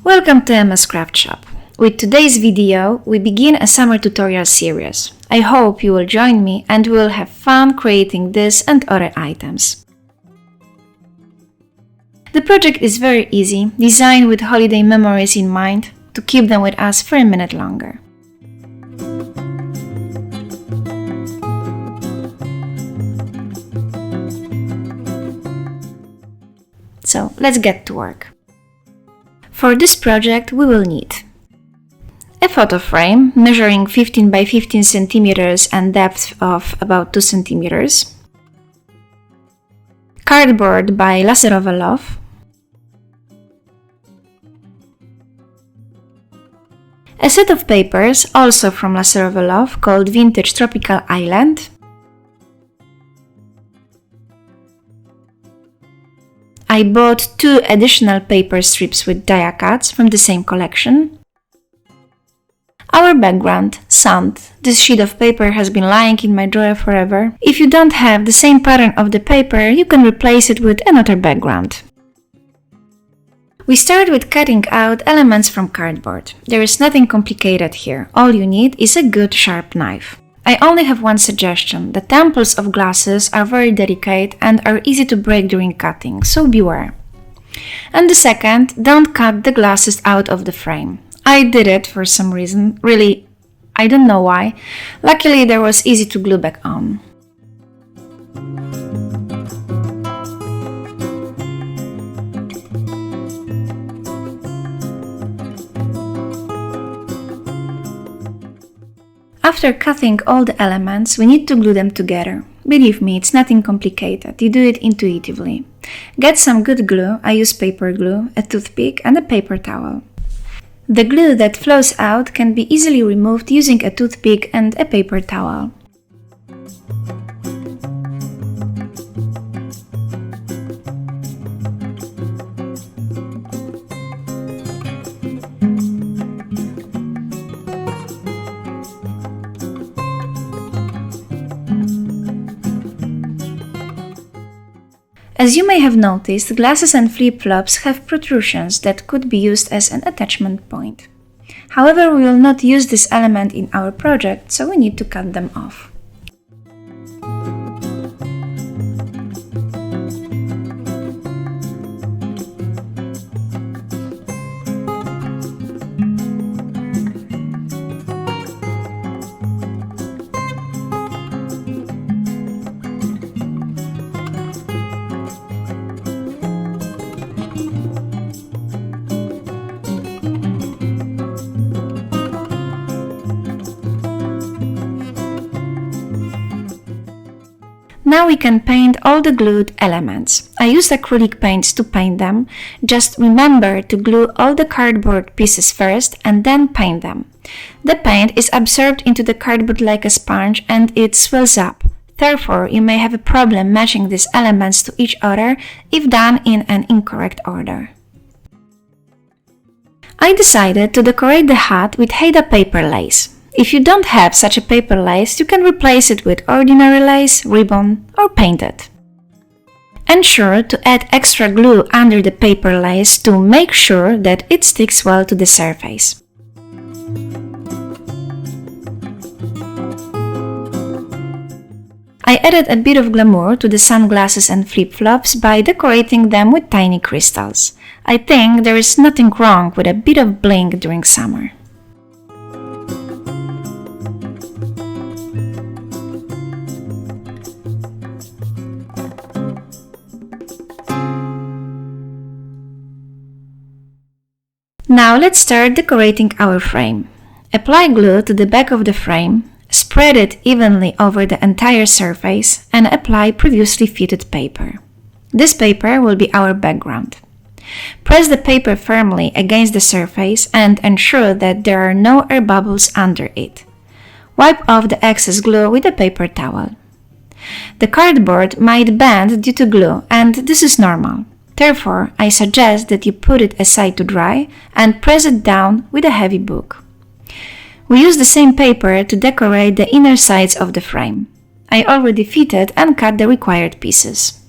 Welcome to MS Craftshop. With today's video, we begin a summer tutorial series. I hope you will join me and we will have fun creating this and other items. The project is very easy, designed with holiday memories in mind to keep them with us for a minute longer. So let's get to work. For this project we will need a photo frame measuring 15 by 15 centimeters and depth of about 2 centimeters, cardboard by Laserowe Love, a set of papers also from Laserowe Love called Vintage Tropical Island, I bought 2 additional paper strips with die cuts from the same collection. Our background, sand. This sheet of paper has been lying in my drawer forever. If you don't have the same pattern of the paper, you can replace it with another background. We start with cutting out elements from cardboard. There is nothing complicated here. All you need is a good sharp knife. I only have one suggestion. The temples of glasses are very delicate and are easy to break during cutting, so beware. And the second, don't cut the glasses out of the frame. I did it for some reason, really, I don't know why. Luckily there was easy to glue back on. After cutting all the elements, we need to glue them together. Believe me, it's nothing complicated, you do it intuitively. Get some good glue, I use paper glue, a toothpick and a paper towel. The glue that flows out can be easily removed using a toothpick and a paper towel. As you may have noticed, glasses and flip-flops have protrusions that could be used as an attachment point. However, we will not use this element in our project, so we need to cut them off. Now we can paint all the glued elements. I used acrylic paints to paint them. Just remember to glue all the cardboard pieces first and then paint them. The paint is absorbed into the cardboard like a sponge and it swells up. Therefore, you may have a problem matching these elements to each other if done in an incorrect order. I decided to decorate the hat with Haida paper lace. If you don't have such a paper lace, you can replace it with ordinary lace, ribbon or paint it. Ensure to add extra glue under the paper lace to make sure that it sticks well to the surface. I added a bit of glamour to the sunglasses and flip-flops by decorating them with tiny crystals. I think there is nothing wrong with a bit of bling during summer. Now let's start decorating our frame. Apply glue to the back of the frame, spread it evenly over the entire surface and apply previously fitted paper. This paper will be our background. Press the paper firmly against the surface and ensure that there are no air bubbles under it. Wipe off the excess glue with a paper towel. The cardboard might bend due to glue and this is normal. Therefore, I suggest that you put it aside to dry and press it down with a heavy book. We use the same paper to decorate the inner sides of the frame. I already fitted and cut the required pieces.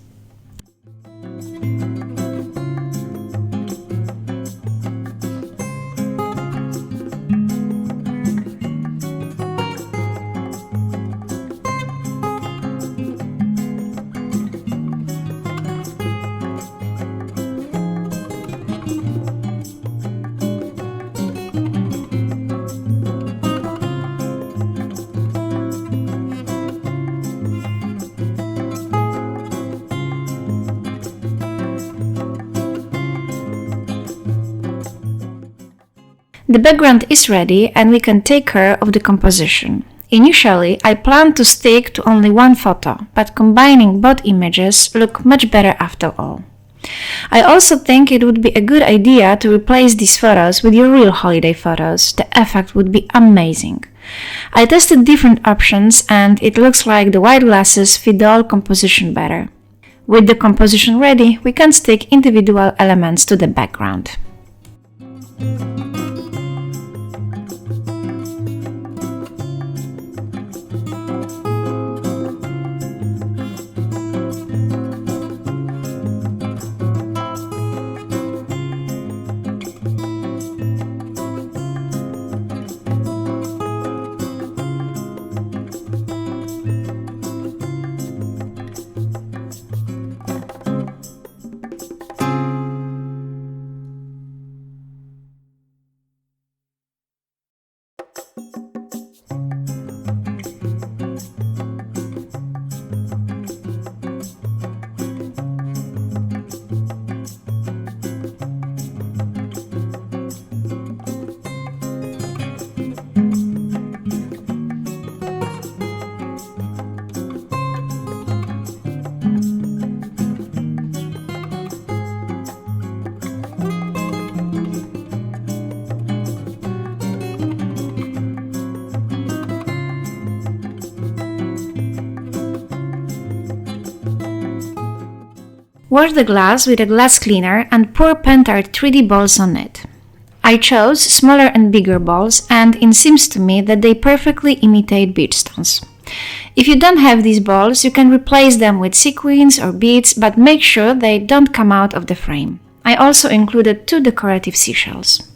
The background is ready and we can take care of the composition. Initially, I planned to stick to only one photo, but combining both images look much better after all. I also think it would be a good idea to replace these photos with your real holiday photos. The effect would be amazing. I tested different options and it looks like the white glasses fit the whole composition better. With the composition ready, we can stick individual elements to the background. Wash the glass with a glass cleaner and pour paint-art 3D balls on it. I chose smaller and bigger balls, and it seems to me that they perfectly imitate beach stones. If you don't have these balls, you can replace them with sequins or beads, but make sure they don't come out of the frame. I also included 2 decorative seashells.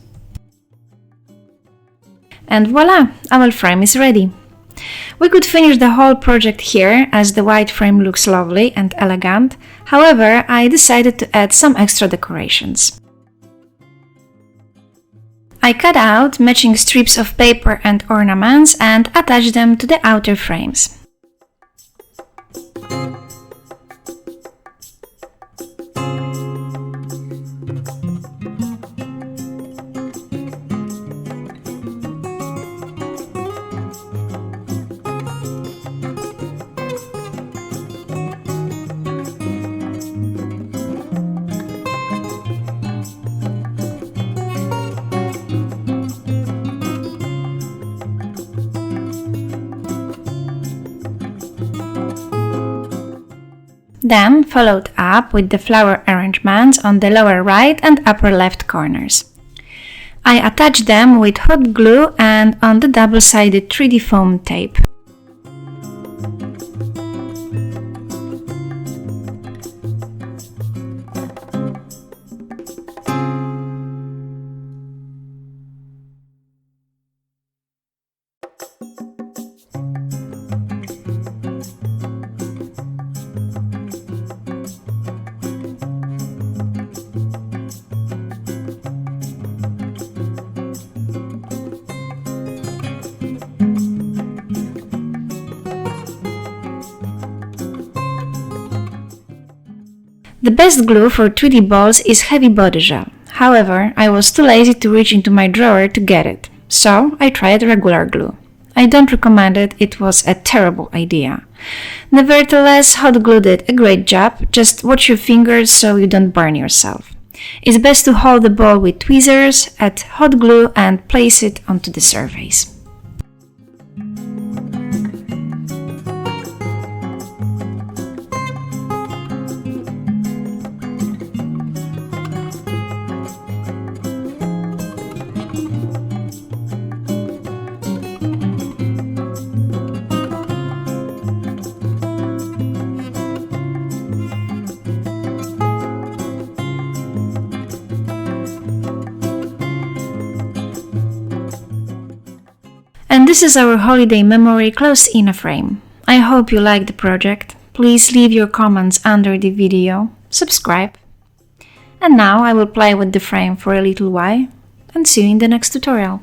And voila! Our frame is ready. We could finish the whole project here, as the white frame looks lovely and elegant. However, I decided to add some extra decorations. I cut out matching strips of paper and ornaments and attached them to the outer frames. Then followed up with the flower arrangements on the lower right and upper left corners. I attached them with hot glue and on the double-sided 3D foam tape. The best glue for 3D balls is heavy body gel. However, I was too lazy to reach into my drawer to get it, so I tried regular glue. I don't recommend it, it was a terrible idea. Nevertheless, hot glue did a great job, just watch your fingers so you don't burn yourself. It's best to hold the ball with tweezers, add hot glue and place it onto the surface. And this is our holiday memory closed in a frame. I hope you liked the project. Please leave your comments under the video, subscribe. And now I will play with the frame for a little while and see you in the next tutorial.